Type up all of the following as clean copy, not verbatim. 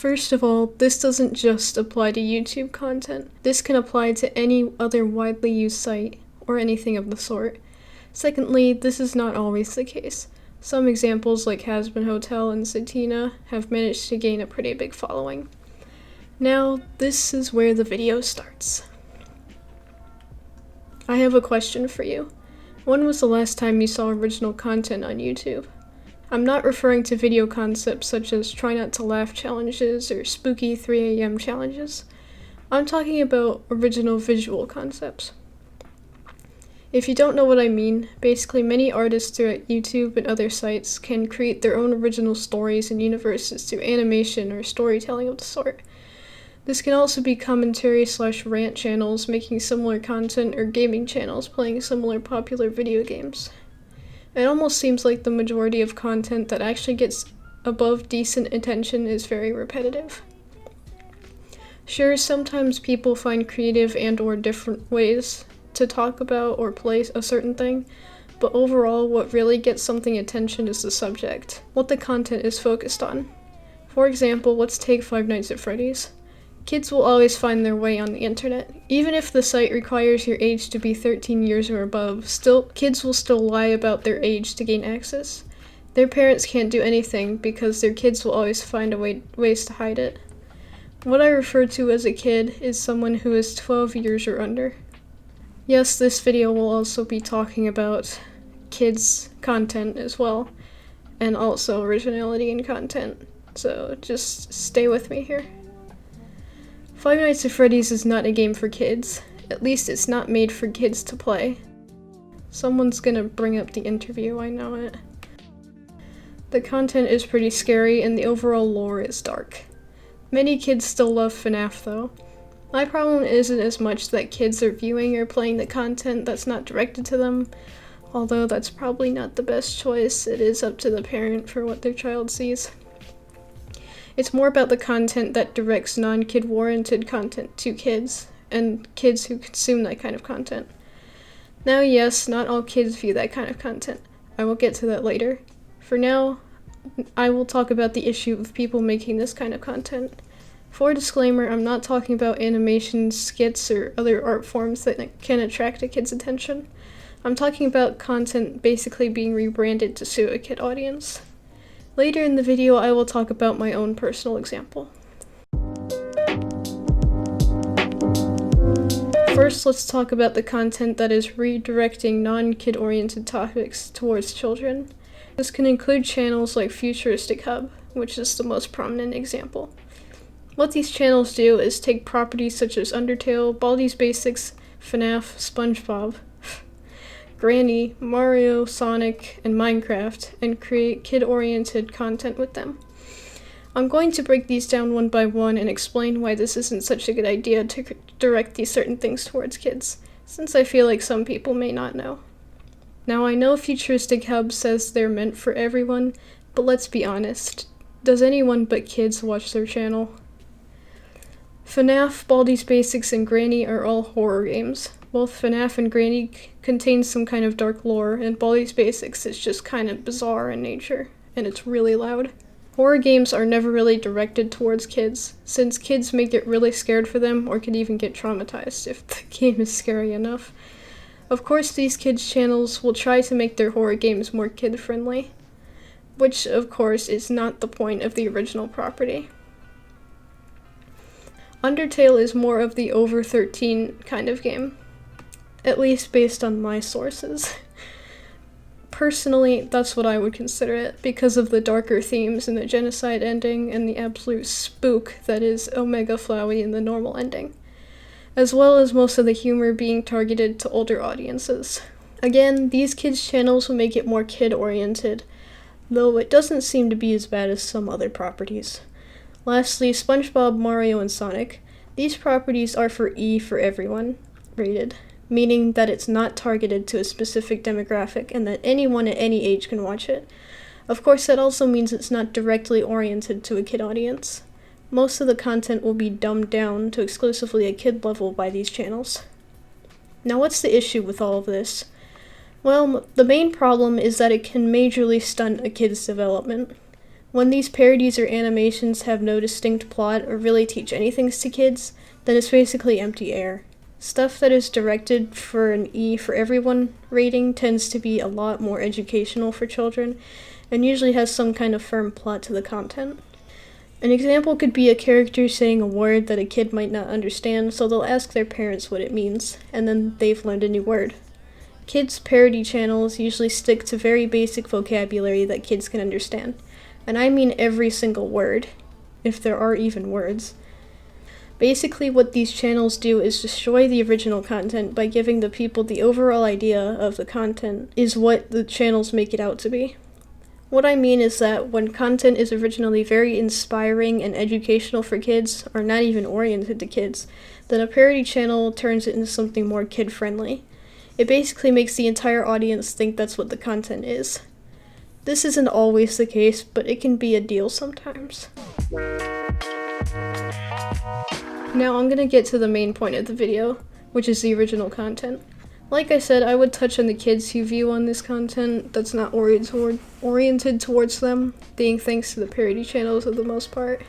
First of all, this doesn't just apply to YouTube content. This can apply to any other widely used site, or anything of the sort. Secondly, this is not always the case. Some examples like Hasbin Hotel and Satina have managed to gain a pretty big following. Now, this is where the video starts. I have a question for you. When was the last time you saw original content on YouTube? I'm not referring to video concepts such as try not to laugh challenges or spooky 3 a.m. challenges. I'm talking about original visual concepts. If you don't know what I mean, basically many artists throughout YouTube and other sites can create their own original stories and universes through animation or storytelling of the sort. This can also be commentary/rant channels making similar content or gaming channels playing similar popular video games. It almost seems like the majority of content that actually gets above decent attention is very repetitive. Sure, sometimes people find creative and/or different ways to talk about or play a certain thing, but overall what really gets something attention is the subject, what the content is focused on. For example, let's take Five Nights at Freddy's. Kids will always find their way on the internet. Even if the site requires your age to be 13 years or above, kids will still lie about their age to gain access. Their parents can't do anything because their kids will always find ways to hide it. What I refer to as a kid is someone who is 12 years or under. Yes, this video will also be talking about kids' content as well, and also originality in content, so just stay with me here. Five Nights at Freddy's is not a game for kids. At least it's not made for kids to play. Someone's gonna bring up the interview, I know it. The content is pretty scary and the overall lore is dark. Many kids still love FNAF though. My problem isn't as much that kids are viewing or playing the content that's not directed to them, although that's probably not the best choice. It is up to the parent for what their child sees. It's more about the content that directs non-kid warranted content to kids, and kids who consume that kind of content. Now yes, not all kids view that kind of content. I will get to that later. For now, I will talk about the issue of people making this kind of content. For a disclaimer, I'm not talking about animations, skits, or other art forms that can attract a kid's attention. I'm talking about content basically being rebranded to suit a kid audience. Later in the video, I will talk about my own personal example. First, let's talk about the content that is redirecting non-kid-oriented topics towards children. This can include channels like Futuristic Hub, which is the most prominent example. What these channels do is take properties such as Undertale, Baldi's Basics, FNAF, SpongeBob, Granny, Mario, Sonic, and Minecraft, and create kid-oriented content with them. I'm going to break these down one by one and explain why this isn't such a good idea to direct these certain things towards kids, since I feel like some people may not know. Now I know Futuristic Hub says they're meant for everyone, but let's be honest, does anyone but kids watch their channel? FNAF, Baldi's Basics, and Granny are all horror games. Both FNAF and Granny contain some kind of dark lore, and Baldi's Basics is just kind of bizarre in nature, and it's really loud. Horror games are never really directed towards kids, since kids may get really scared for them or could even get traumatized if the game is scary enough. Of course, these kids' channels will try to make their horror games more kid-friendly, which of course is not the point of the original property. Undertale is more of the over 13 kind of game, at least based on my sources. Personally, that's what I would consider it, because of the darker themes and the genocide ending and the absolute spook that is Omega Flowey in the normal ending, as well as most of the humor being targeted to older audiences. Again, these kids' channels will make it more kid-oriented, though it doesn't seem to be as bad as some other properties. Lastly, SpongeBob, Mario, and Sonic. These properties are for everyone rated, meaning that it's not targeted to a specific demographic and that anyone at any age can watch it. Of course, that also means it's not directly oriented to a kid audience. Most of the content will be dumbed down to exclusively a kid level by these channels. Now, what's the issue with all of this? Well, the main problem is that it can majorly stunt a kid's development. When these parodies or animations have no distinct plot or really teach anything to kids, then it's basically empty air. Stuff that is directed for an E for everyone rating tends to be a lot more educational for children, and usually has some kind of firm plot to the content. An example could be a character saying a word that a kid might not understand, so they'll ask their parents what it means, and then they've learned a new word. Kids' parody channels usually stick to very basic vocabulary that kids can understand, and I mean every single word, if there are even words. Basically, what these channels do is destroy the original content by giving the people the overall idea of the content is what the channels make it out to be. What I mean is that when content is originally very inspiring and educational for kids, or not even oriented to kids, then a parody channel turns it into something more kid-friendly. It basically makes the entire audience think that's what the content is. This isn't always the case, but it can be a deal sometimes. Now I'm gonna get to the main point of the video, which is the original content. Like I said, I would touch on the kids who view on this content that's not oriented towards them, being thanks to the parody channels for the most part.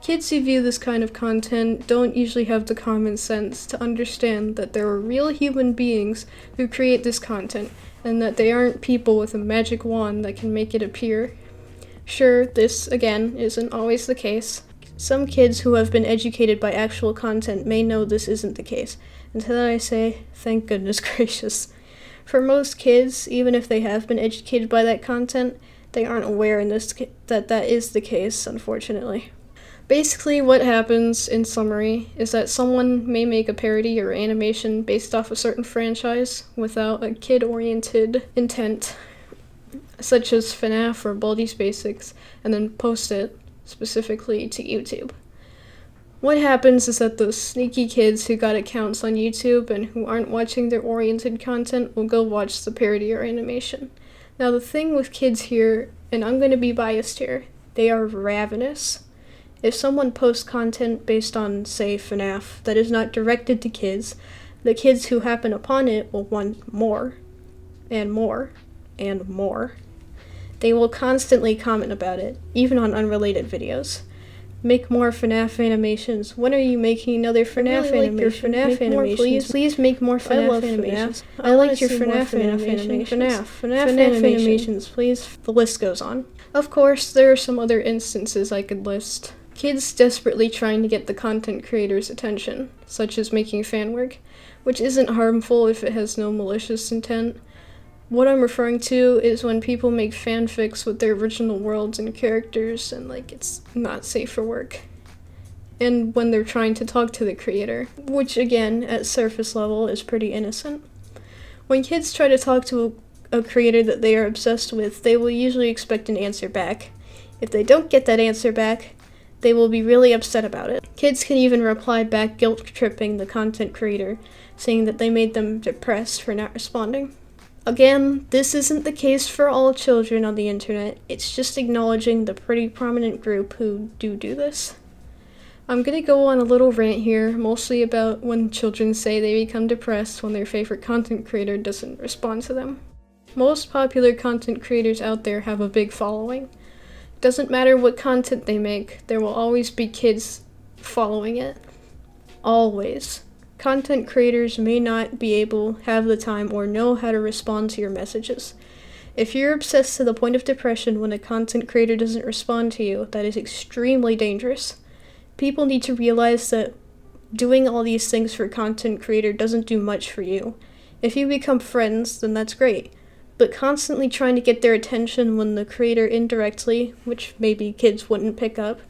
Kids who view this kind of content don't usually have the common sense to understand that there are real human beings who create this content, and that they aren't people with a magic wand that can make it appear. Sure, this, again, isn't always the case. Some kids who have been educated by actual content may know this isn't the case, and to that I say, thank goodness gracious. For most kids, even if they have been educated by that content, they aren't aware that is the case, unfortunately. Basically, what happens, in summary, is that someone may make a parody or animation based off a certain franchise without a kid-oriented intent, such as FNAF or Baldi's Basics, and then post it specifically to YouTube. What happens is that those sneaky kids who got accounts on YouTube and who aren't watching their oriented content will go watch the parody or animation. Now the thing with kids here, and I'm going to be biased here, they are ravenous. If someone posts content based on, say, FNAF that is not directed to kids, the kids who happen upon it will want more, and more, and more. They will constantly comment about it, even on unrelated videos. Make more FNAF animations. When are you making another FNAF animation? FNAF animations. Please make more FNAF animations. I liked your FNAF animation. FNAF animations, please. The list goes on. Of course, there are some other instances I could list. Kids desperately trying to get the content creator's attention, such as making fan work, which isn't harmful if it has no malicious intent. What I'm referring to is when people make fanfics with their original worlds and characters and, it's not safe for work. And when they're trying to talk to the creator, which again, at surface level, is pretty innocent. When kids try to talk to a creator that they are obsessed with, they will usually expect an answer back. If they don't get that answer back, they will be really upset about it. Kids can even reply back guilt-tripping the content creator, saying that they made them depressed for not responding. Again, this isn't the case for all children on the internet, it's just acknowledging the pretty prominent group who do this. I'm gonna go on a little rant here, mostly about when children say they become depressed when their favorite content creator doesn't respond to them. Most popular content creators out there have a big following. Doesn't matter what content they make, there will always be kids following it. Always. Content creators may not have the time or know how to respond to your messages. If you're obsessed to the point of depression when a content creator doesn't respond to you, that is extremely dangerous. People need to realize that doing all these things for a content creator doesn't do much for you. If you become friends, then that's great. But constantly trying to get their attention when the creator indirectly, which maybe kids wouldn't pick up,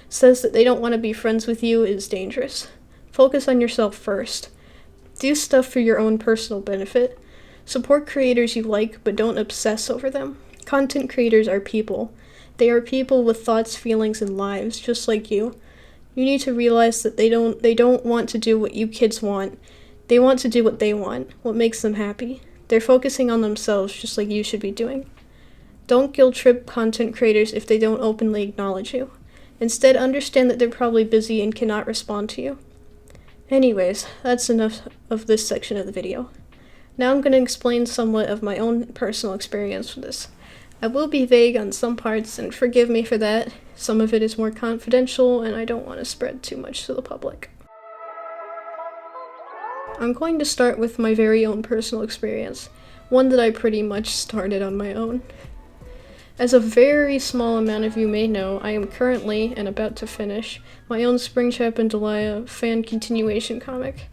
says that they don't want to be friends with you is dangerous. Focus on yourself first. Do stuff for your own personal benefit. Support creators you like, but don't obsess over them. Content creators are people. They are people with thoughts, feelings, and lives, just like you. You need to realize that they don't want to do what you kids want. They want to do what they want, what makes them happy. They're focusing on themselves, just like you should be doing. Don't guilt-trip content creators if they don't openly acknowledge you. Instead, understand that they're probably busy and cannot respond to you. Anyways, that's enough of this section of the video. Now I'm going to explain somewhat of my own personal experience with this. I will be vague on some parts, and forgive me for that. Some of it is more confidential, and I don't want to spread too much to the public. I'm going to start with my very own personal experience, one that I pretty much started on my own. As a very small amount of you may know, I am currently, and about to finish, my own Springtrap and Delia fan continuation comic.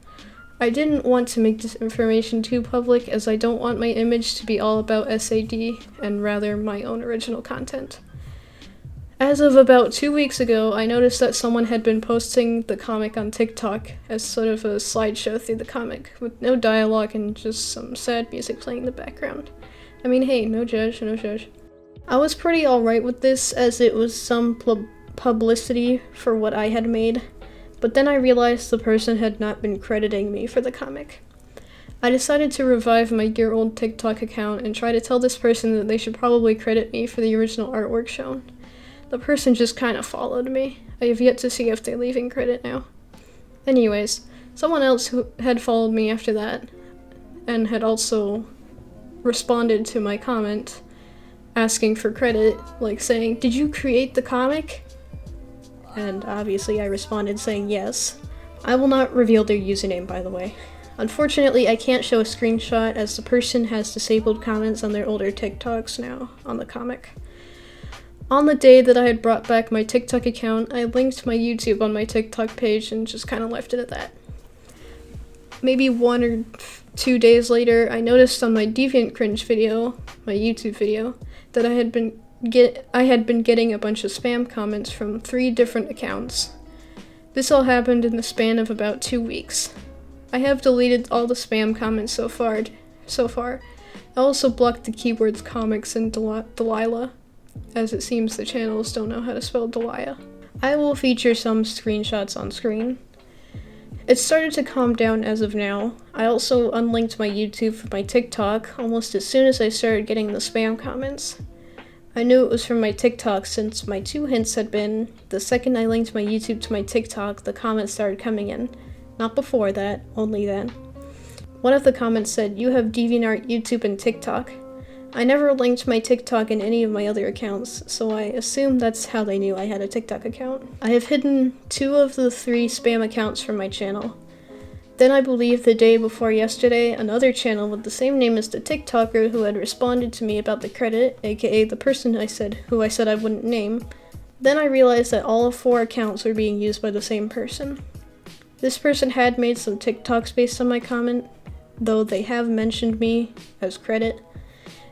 I didn't want to make this information too public, as I don't want my image to be all about SAD, and rather my own original content. As of about 2 weeks ago, I noticed that someone had been posting the comic on TikTok as sort of a slideshow through the comic, with no dialogue and just some sad music playing in the background. I mean, hey, no judge, no judge. I was pretty alright with this, as it was some publicity for what I had made, but then I realized the person had not been crediting me for the comic. I decided to revive my year-old TikTok account and try to tell this person that they should probably credit me for the original artwork shown. The person just kind of followed me. I have yet to see if they're leaving credit now. Anyways, someone else who had followed me after that, and had also responded to my comment, asking for credit, like saying, "Did you create the comic?" And obviously I responded saying yes. I will not reveal their username, by the way. Unfortunately, I can't show a screenshot, as the person has disabled comments on their older TikToks now on the comic. On the day that I had brought back my TikTok account, I linked my YouTube on my TikTok page and just kind of left it at that. Maybe 1 or 2 days later, I noticed on my Deviant Cringe video, my YouTube video, that I had been getting a bunch of spam comments from 3 different accounts. This all happened in the span of about 2 weeks. I have deleted all the spam comments so far. I also blocked the keywords comics and Delilah, as it seems the channels don't know how to spell Delia. I will feature some screenshots on screen. It started to calm down as of now. I also unlinked my YouTube from my TikTok almost as soon as I started getting the spam comments. I knew it was from my TikTok, since my 2 hints had been, the second I linked my YouTube to my TikTok, the comments started coming in. Not before that, only then. One of the comments said, "You have DeviantArt, YouTube, and TikTok." I never linked my TikTok in any of my other accounts, so I assume that's how they knew I had a TikTok account. I have hidden 2 of the 3 spam accounts from my channel. Then I believe the day before yesterday, another channel with the same name as the TikToker who had responded to me about the credit, aka the person who I said I wouldn't name. Then I realized that all of 4 accounts were being used by the same person. This person had made some TikToks based on my comment, though they have mentioned me as credit,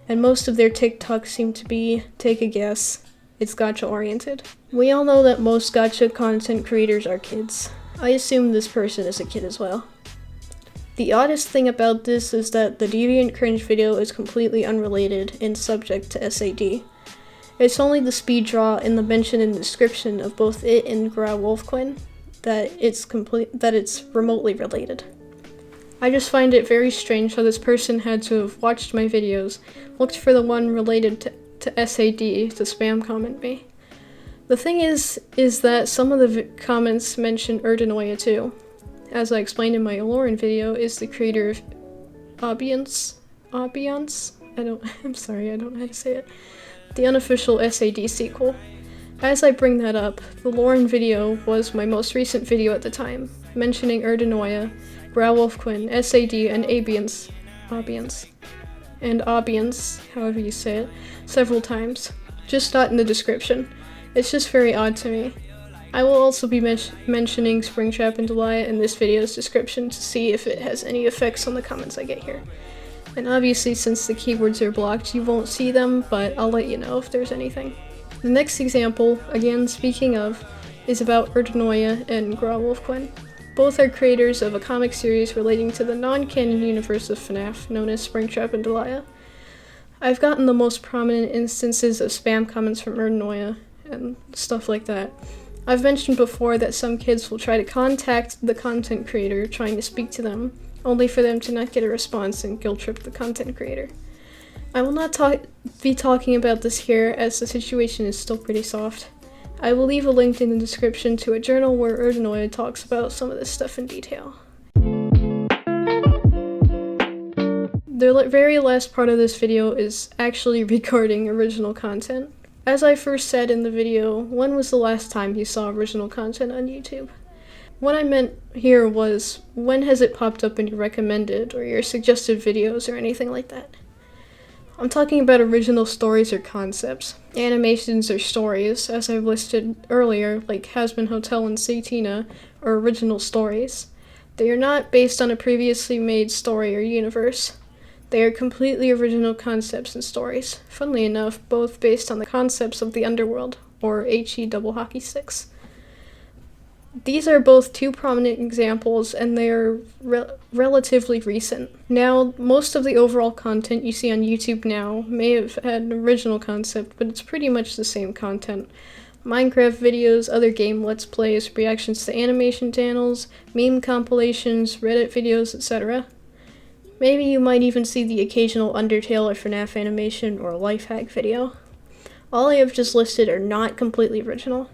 and most of their TikToks seem to be, take a guess, it's gacha oriented. We all know that most gacha content creators are kids. I assume this person is a kid as well. The oddest thing about this is that the Deviant Cringe video is completely unrelated in subject to SAD. It's only the speed draw and the mention in the description of both it and Gra Wolfquin that it's remotely related. I just find it very strange how this person had to have watched my videos, looked for the one related to SAD to spam comment me. The thing is that some of the comments mention Erdenoia too. As I explained in my Lauren video, is the creator of Ambiance? I'm sorry, I don't know how to say it. The unofficial SAD sequel. As I bring that up, the Lauren video was my most recent video at the time, mentioning Erdenoia, Gra Wolfquin, SAD, and Ambiance, however you say it, several times. Just not in the description. It's just very odd to me. I will also be mentioning Springtrap and Delia in this video's description to see if it has any effects on the comments I get here. And obviously, since the keywords are blocked, you won't see them, but I'll let you know if there's anything. The next example, again speaking of, is about Erdenoia and Gra Wolfquin. Both are creators of a comic series relating to the non-canon universe of FNAF, known as Springtrap and Delia. I've gotten the most prominent instances of spam comments from Erdenoia and stuff like that. I've mentioned before that some kids will try to contact the content creator trying to speak to them, only for them to not get a response and guilt trip the content creator. I will not be talking about this here, as the situation is still pretty soft. I will leave a link in the description to a journal where Erdenoia talks about some of this stuff in detail. The very last part of this video is actually regarding original content. As I first said in the video, when was the last time you saw original content on YouTube? What I meant here was, when has it popped up in your recommended or your suggested videos or anything like that? I'm talking about original stories or concepts, animations or stories, as I've listed earlier, like Hazbin Hotel and Satina, are original stories. They are not based on a previously made story or universe. They are completely original concepts and stories, funnily enough, both based on the concepts of the underworld, or HE double hockey sticks. These are both two prominent examples, and they are relatively recent. Now, most of the overall content you see on YouTube now may have had an original concept, but it's pretty much the same content. Minecraft videos, other game Let's Plays, reactions to animation channels, meme compilations, Reddit videos, etc. Maybe you might even see the occasional Undertale or FNAF animation or life hack video. All I have just listed are not completely original.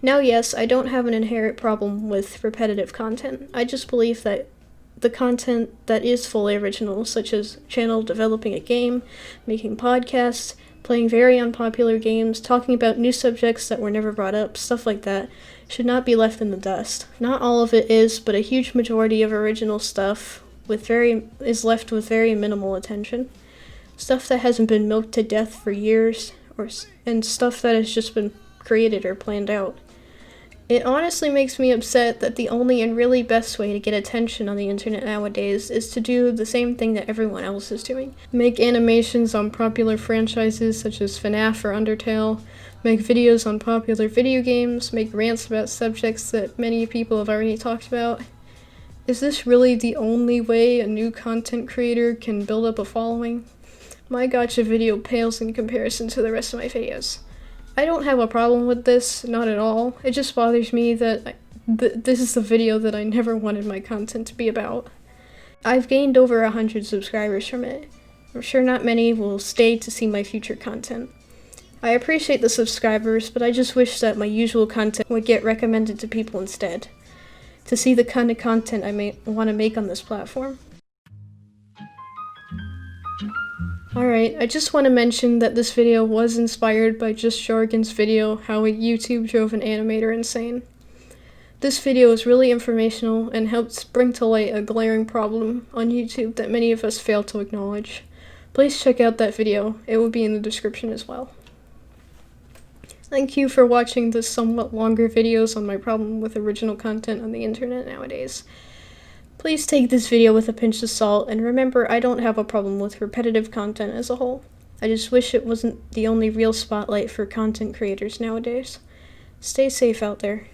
Now yes, I don't have an inherent problem with repetitive content. I just believe that the content that is fully original, such as channel developing a game, making podcasts, playing very unpopular games, talking about new subjects that were never brought up, stuff like that, should not be left in the dust. Not all of it is, but a huge majority of original stuff is left with very minimal attention. Stuff that hasn't been milked to death for years, and stuff that has just been created or planned out. It honestly makes me upset that the only and really best way to get attention on the internet nowadays is to do the same thing that everyone else is doing. Make animations on popular franchises such as FNAF or Undertale, make videos on popular video games, make rants about subjects that many people have already talked about. Is this really the only way a new content creator can build up a following? My gotcha video pales in comparison to the rest of my videos. I don't have a problem with this, not at all. It just bothers me that this is the video that I never wanted my content to be about. I've gained over 100 subscribers from it. I'm sure not many will stay to see my future content. I appreciate the subscribers, but I just wish that my usual content would get recommended to people instead, to see the kind of content I may want to make on this platform. Alright, I just want to mention that this video was inspired by Just Jorgen's video, How YouTube Drove an Animator Insane. This video is really informational and helps bring to light a glaring problem on YouTube that many of us fail to acknowledge. Please check out that video, it will be in the description as well. Thank you for watching this somewhat longer videos on my problem with original content on the internet nowadays. Please take this video with a pinch of salt, and remember, I don't have a problem with repetitive content as a whole. I just wish it wasn't the only real spotlight for content creators nowadays. Stay safe out there.